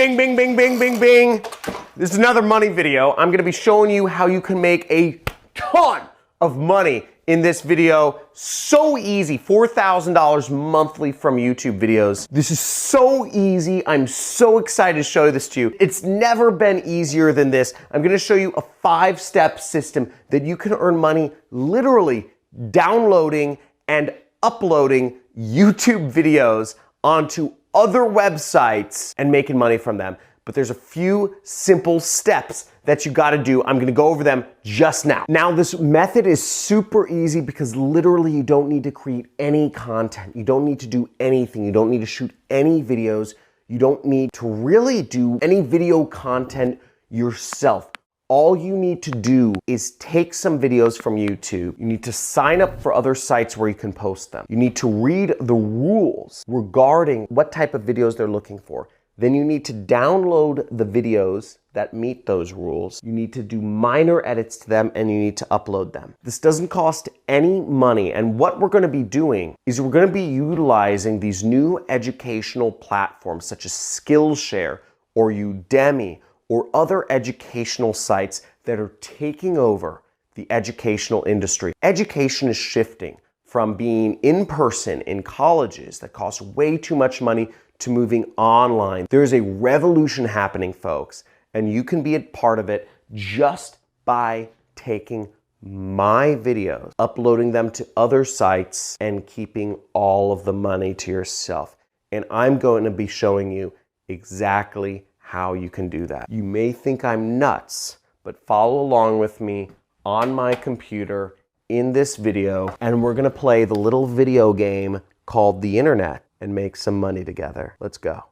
bing, bing, bing, bing, bing, bing. This is another money video. I'm gonna be showing you how you can make a ton of money in this video. So easy, $4,000 monthly from YouTube videos. This is so easy. I'm so excited to show this to you. It's never been easier than this. I'm gonna show you a 5-step system that you can earn money literally downloading and uploading YouTube videos onto other websites and making money from them. But there's a few simple steps that you gotta do. I'm gonna go over them just now. Now, this method is super easy because literally you don't need to create any content. You don't need to do anything. You don't need to shoot any videos. You don't need to really do any video content yourself. All you need to do is take some videos from YouTube. You need to sign up for other sites where you can post them. You need to read the rules regarding what type of videos they're looking for. Then you need to download the videos that meet those rules. You need to do minor edits to them and you need to upload them. This doesn't cost any money, and what we're gonna be doing is we're gonna be utilizing these new educational platforms such as Skillshare or Udemy or other educational sites that are taking over the educational industry. Education is shifting from being in person in colleges that cost way too much money to moving online. There's a revolution happening, folks, and you can be a part of it just by taking my videos, uploading them to other sites, and keeping all of the money to yourself. And I'm going to be showing you exactly how you can do that. You may think I'm nuts, but follow along with me on my computer in this video, and we're gonna play the little video game called the internet and make some money together. Let's go.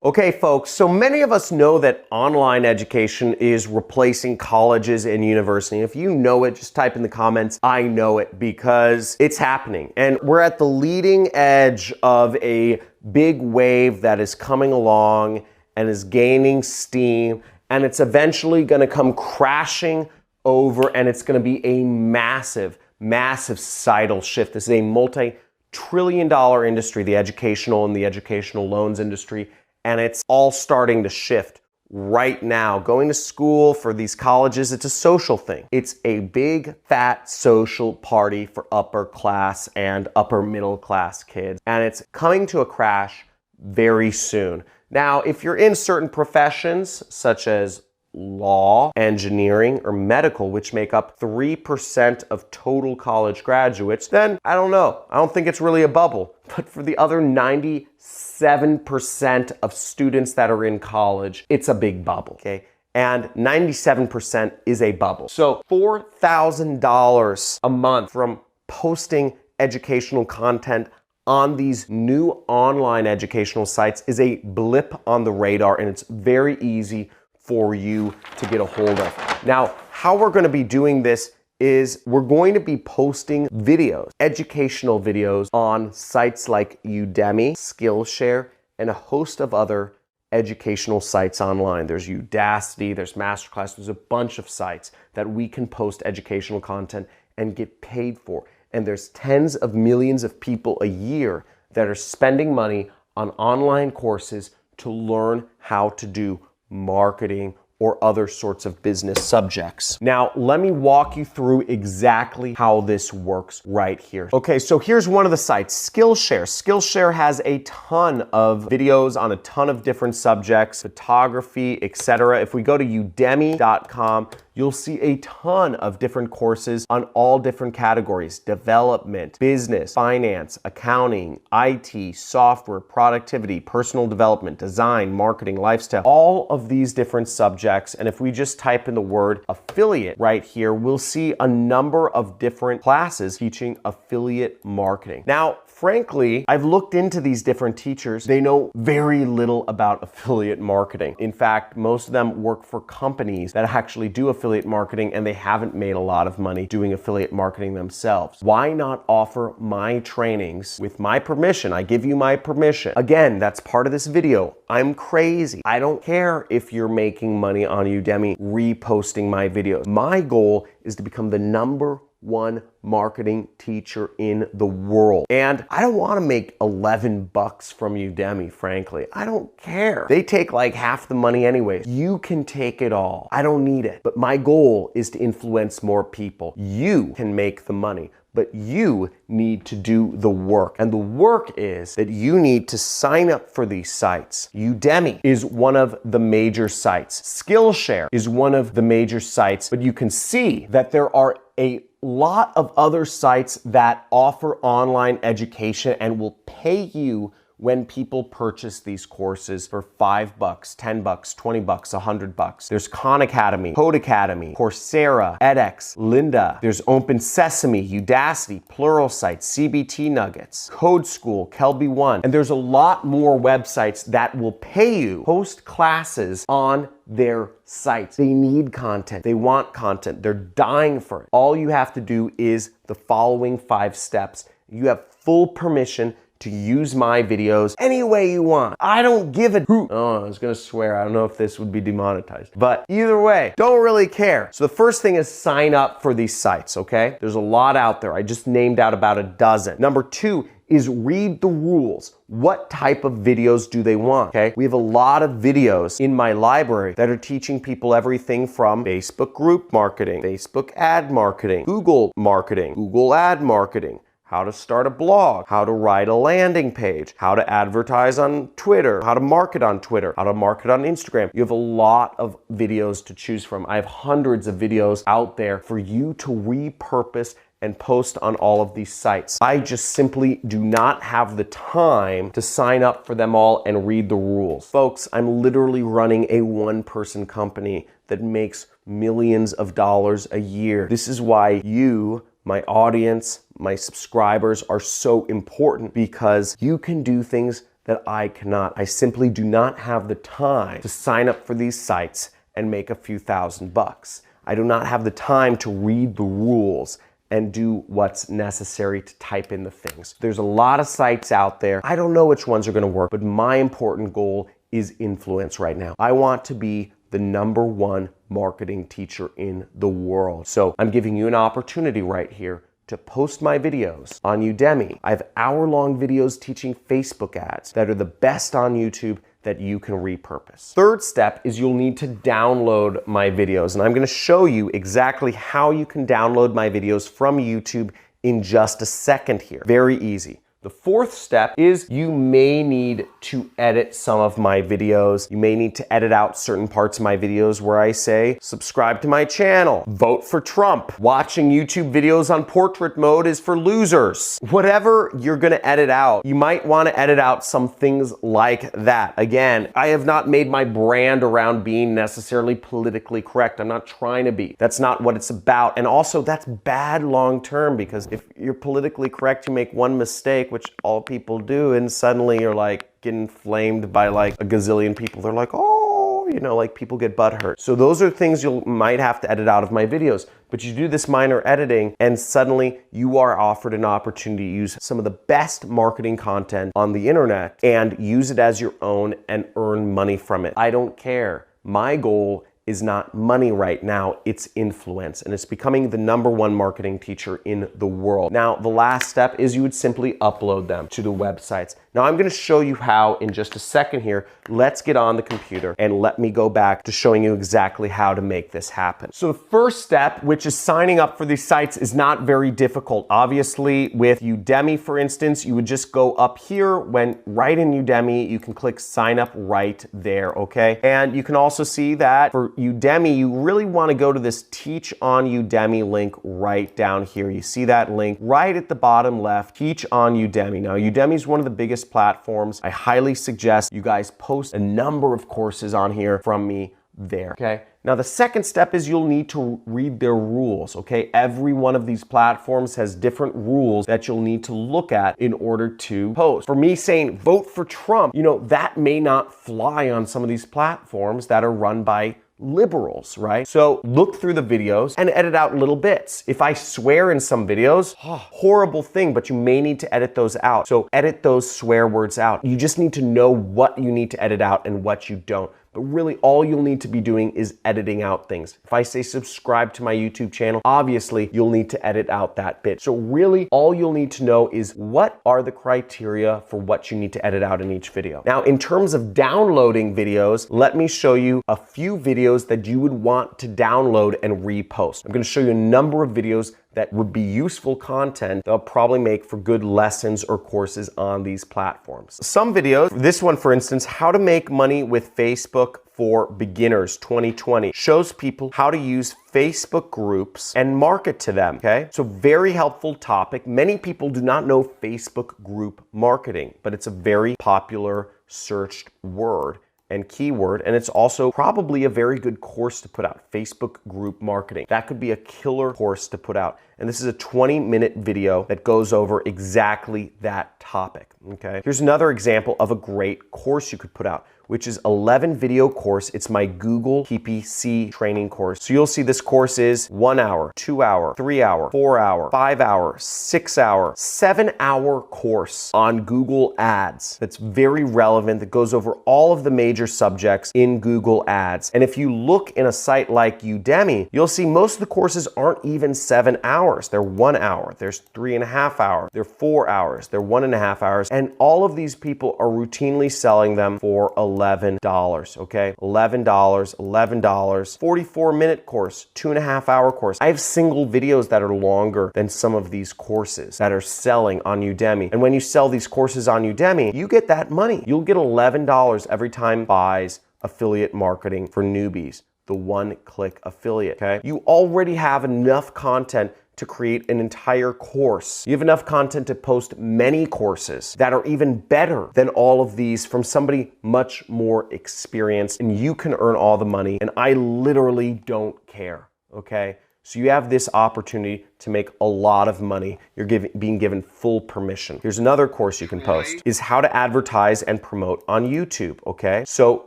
Okay, folks, so many of us know that online education is replacing colleges and university. If you know it, just type in the comments, I know it, because it's happening. And we're at the leading edge of a big wave that is coming along and is gaining steam, and it's eventually gonna come crashing over, and it's gonna be a massive, massive societal shift. This is a multi-trillion-dollar industry, the educational and the educational loans industry. And it's all starting to shift right now. Going to school for these colleges, it's a social thing. It's a big, fat social party for upper class and upper middle class kids. And it's coming to a crash very soon. Now, if you're in certain professions, such as law, engineering, or medical, which make up 3% of total college graduates, then I don't know. I don't think it's really a bubble. But for the other 97% of students that are in college, it's a big bubble, okay? And 97% is a bubble. So $4,000 a month from posting educational content on these new online educational sites is a blip on the radar, and it's very easy for you to get a hold of. Now, how we're gonna be doing this is we're going to be posting videos, educational videos, on sites like Udemy, Skillshare, and a host of other educational sites online. There's Udacity, there's Masterclass, there's a bunch of sites that we can post educational content and get paid for. And there's tens of millions of people a year that are spending money on online courses to learn how to do marketing or other sorts of business subjects. Now, let me walk you through exactly how this works right here. Okay, so here's one of the sites, Skillshare. Skillshare has a ton of videos on a ton of different subjects, photography, etc. If we go to udemy.com, you'll see a ton of different courses on all different categories: development, business, finance, accounting, IT, software, productivity, personal development, design, marketing, lifestyle, all of these different subjects. And if we just type in the word affiliate right here, we'll see a number of different classes teaching affiliate marketing. Now, frankly, I've looked into these different teachers. They know very little about affiliate marketing. In fact, most of them work for companies that actually do affiliate marketing, and they haven't made a lot of money doing affiliate marketing themselves. Why not offer my trainings with my permission? I give you my permission. Again, that's part of this video. I'm crazy. I don't care if you're making money on Udemy reposting my videos. My goal is to become the #1 one marketing teacher in the world. And I don't want to make 11 bucks from Udemy, frankly. I don't care. They take like half the money anyways. You can take it all. I don't need it. But my goal is to influence more people. You can make the money, but you need to do the work. And the work is that you need to sign up for these sites. Udemy is one of the major sites. Skillshare is one of the major sites, but you can see that there are a lot of other sites that offer online education and will pay you when people purchase these courses for $5, $10, $20, $100. There's Khan Academy, Code Academy, Coursera, edX, Lynda. There's Open Sesame, Udacity, Pluralsight, CBT Nuggets, Code School, Kelby One. And there's a lot more websites that will pay you to host classes on their sites. They need content. They want content. They're dying for it. All you have to do is the following 5 steps. You have full permission to use my videos any way you want. I don't give a hoot. Oh, I was gonna swear. I don't know if this would be demonetized. But either way, don't really care. So the first thing is sign up for these sites, okay? There's a lot out there. I just named out about a dozen. Number 2 is read the rules. What type of videos do they want, okay? We have a lot of videos in my library that are teaching people everything from Facebook group marketing, Facebook ad marketing, Google marketing, Google ad marketing, how to start a blog, how to write a landing page, how to advertise on Twitter, how to market on Twitter, how to market on Instagram. You have a lot of videos to choose from. I have hundreds of videos out there for you to repurpose and post on all of these sites. I just simply do not have the time to sign up for them all and read the rules. Folks, I'm literally running a one-person company that makes millions of dollars a year. This is why you, my audience, my subscribers are so important, because you can do things that I cannot. I simply do not have the time to sign up for these sites and make a few $1,000s. I do not have the time to read the rules and do what's necessary to type in the things. There's a lot of sites out there. I don't know which ones are gonna work, but my important goal is influence right now. I want to be the #1 marketing teacher in the world. So I'm giving you an opportunity right here to post my videos on Udemy. I have hour-long videos teaching Facebook ads that are the best on YouTube that you can repurpose. Third step is you'll need to download my videos, and I'm gonna show you exactly how you can download my videos from YouTube in just a second here. Very easy. The fourth step is you may need to edit some of my videos. You may need to edit out certain parts of my videos where I say, subscribe to my channel, vote for Trump, watching YouTube videos on portrait mode is for losers. Whatever you're gonna edit out, you might wanna edit out some things like that. Again, I have not made my brand around being necessarily politically correct. I'm not trying to be. That's not what it's about. And also, that's bad long-term, because if you're politically correct, you make one mistake, which all people do, and suddenly you're like getting flamed by like a gazillion people. They're like, oh, you know, like people get butthurt. So those are things you might have to edit out of my videos. But you do this minor editing and suddenly you are offered an opportunity to use some of the best marketing content on the internet and use it as your own and earn money from it. I don't care. My goal is not money right now, it's influence. And it's becoming the #1 marketing teacher in the world. Now, the last step is you would simply upload them to the websites. Now, I'm gonna show you how in just a second here. Let's get on the computer and let me go back to showing you exactly how to make this happen. So the first step, which is signing up for these sites, is not very difficult. Obviously, with Udemy, for instance, you would just go up here when right in Udemy, you can click sign up right there, okay? And you can also see that for Udemy, you really wanna go to this Teach on Udemy link right down here. You see that link right at the bottom left, Teach on Udemy. Now, Udemy is one of the biggest platforms. I highly suggest you guys post a number of courses on here from me there, okay? Now, the second step is you'll need to read their rules, okay? Every one of these platforms has different rules that you'll need to look at in order to post. For me saying vote for Trump, you know, that may not fly on some of these platforms that are run by liberals, right? So look through the videos and edit out little bits. If I swear in some videos, horrible thing, but you may need to edit those out. So edit those swear words out. You just need to know what you need to edit out and what you don't. But really all you'll need to be doing is editing out things. If I say subscribe to my YouTube channel, obviously you'll need to edit out that bit. So really all you'll need to know is what are the criteria for what you need to edit out in each video. Now, in terms of downloading videos, let me show you a few videos that you would want to download and repost. I'm going to show you a number of videos that would be useful content they'll probably make for good lessons or courses on these platforms. Some videos, this one for instance, how to make money with Facebook for beginners 2020, shows people how to use Facebook groups and market to them, okay? So very helpful topic. Many people do not know Facebook group marketing, but it's a very popular searched word and keyword, and it's also probably a very good course to put out, Facebook group marketing. That could be a killer course to put out. And this is a 20-minute video that goes over exactly that topic, okay? Here's another example of a great course you could put out, which is 11 video course. It's my Google PPC training course. So you'll see this course is 1 hour, 2 hour, 3 hour, 4 hour, 5 hour, 6 hour, 7 hour course on Google Ads. That's very relevant, that goes over all of the major subjects in Google Ads. And if you look in a site like Udemy, you'll see most of the courses aren't even 7 hours. They're 1 hour, there's 3.5 hours, they're 4 hours, they're 1.5 hours. And all of these people are routinely selling them for $11, okay? $11, $11, 44-minute course, 2.5 hour course. I have single videos that are longer than some of these courses that are selling on Udemy. And when you sell these courses on Udemy, you get that money. You'll get $11 every time buys affiliate marketing for newbies, the one-click affiliate, okay? You already have enough content to create an entire course. You have enough content to post many courses that are even better than all of these from somebody much more experienced, and you can earn all the money, and I literally don't care, okay? So you have this opportunity to make a lot of money. You're being given full permission. Here's another course you can post, is how to advertise and promote on YouTube, okay? So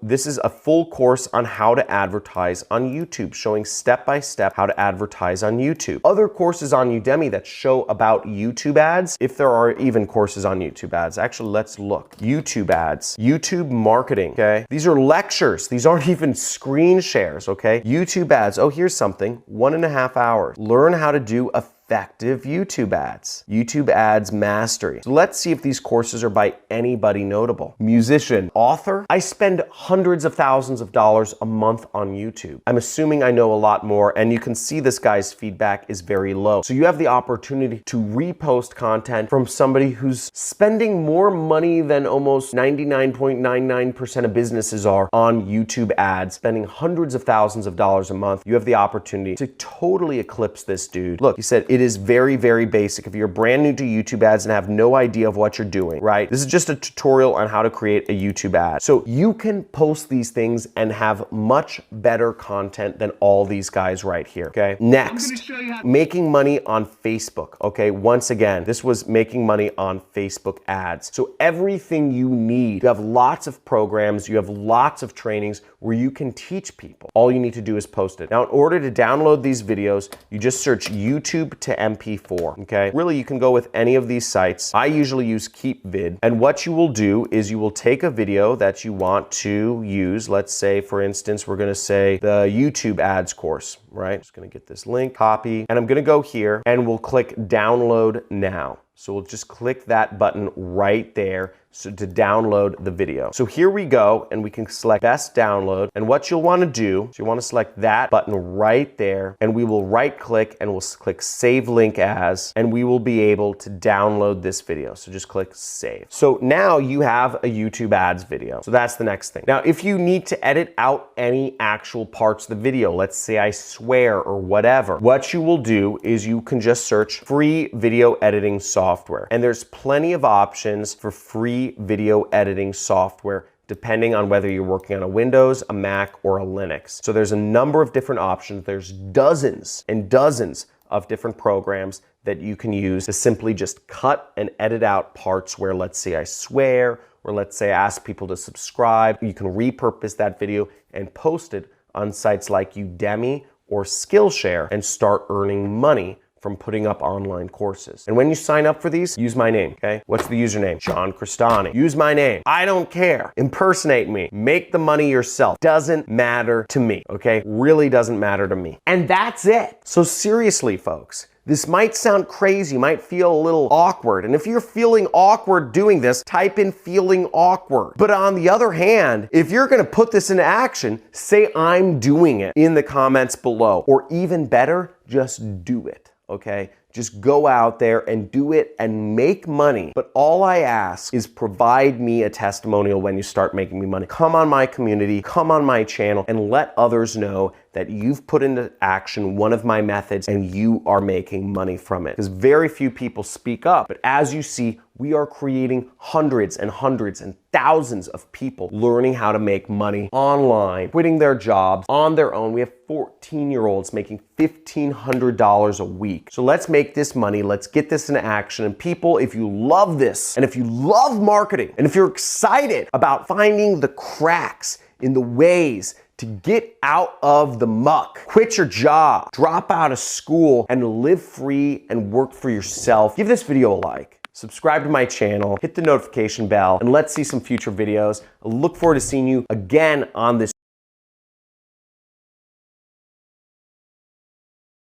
this is a full course on how to advertise on YouTube, showing step-by-step how to advertise on YouTube. Other courses on Udemy that show about YouTube ads, if there are even courses on YouTube ads. Actually, let's look. YouTube ads, YouTube marketing, okay? These are lectures. These aren't even screen shares, okay? YouTube ads, oh, here's something, 1.5 hours. Learn how to do effective YouTube ads. YouTube ads mastery. So let's see if these courses are by anybody notable. Musician, author. I spend hundreds of thousands of dollars a month on YouTube. I'm assuming I know a lot more, and you can see this guy's feedback is very low. So you have the opportunity to repost content from somebody who's spending more money than almost 99.99% of businesses are on YouTube ads, spending hundreds of thousands of dollars a month. You have the opportunity to totally eclipse this dude. Look, he said, it is very, very basic. If you're brand new to YouTube ads and have no idea of what you're doing, right? This is just a tutorial on how to create a YouTube ad. So you can post these things and have much better content than all these guys right here, okay? Next, making money on Facebook, okay? Once again, this was making money on Facebook ads. So everything you need, you have lots of programs, you have lots of trainings where you can teach people. All you need to do is post it. Now, in order to download these videos, you just search YouTube to MP4, okay? Really, you can go with any of these sites. I usually use KeepVid, and what you will do is you will take a video that you want to use. Let's say, for instance, we're gonna say the YouTube ads course, right? Just gonna get this link, copy, and I'm gonna go here, and we'll click download now. So we'll just click that button right there to download the video. So here we go, and we can select best download. And what you'll want to do is you want to select that button right there, and we will right click and we'll click save link as, and we will be able to download this video. So just click save. So now you have a YouTube ads video. So that's the next thing. Now, if you need to edit out any actual parts of the video, let's say I swear or whatever, what you will do is you can just search free video editing software. And there's plenty of options for free video editing software depending on whether you're working on a Windows, a Mac, or a Linux. So there's a number of different options. There's dozens and dozens of different programs that you can use to simply just cut and edit out parts where, let's say I swear, or let's say I ask people to subscribe. You can repurpose that video and post it on sites like Udemy or Skillshare and start earning money from putting up online courses. And when you sign up for these, use my name, okay? What's the username? John Cristani. Use my name. I don't care. Impersonate me. Make the money yourself. Doesn't matter to me, okay? Really doesn't matter to me. And that's it. So seriously, folks, this might sound crazy, might feel a little awkward. And if you're feeling awkward doing this, type in feeling awkward. But on the other hand, if you're gonna put this into action, say I'm doing it in the comments below. Or even better, just do it, okay? Just go out there and do it and make money. But all I ask is provide me a testimonial when you start making me money. Come on my community, come on my channel, and let others know that you've put into action one of my methods and you are making money from it. Because very few people speak up. But as you see, we are creating hundreds and hundreds and thousands of people learning how to make money online, quitting their jobs on their own. We have 14-year-olds making $1,500 a week. So let's make this money. Let's get this into action. And people, if you love this, and if you love marketing, and if you're excited about finding the cracks in the ways to get out of the muck, quit your job, drop out of school, and live free and work for yourself, give this video a like. Subscribe to my channel, hit the notification bell, and let's see some future videos. I look forward to seeing you again on this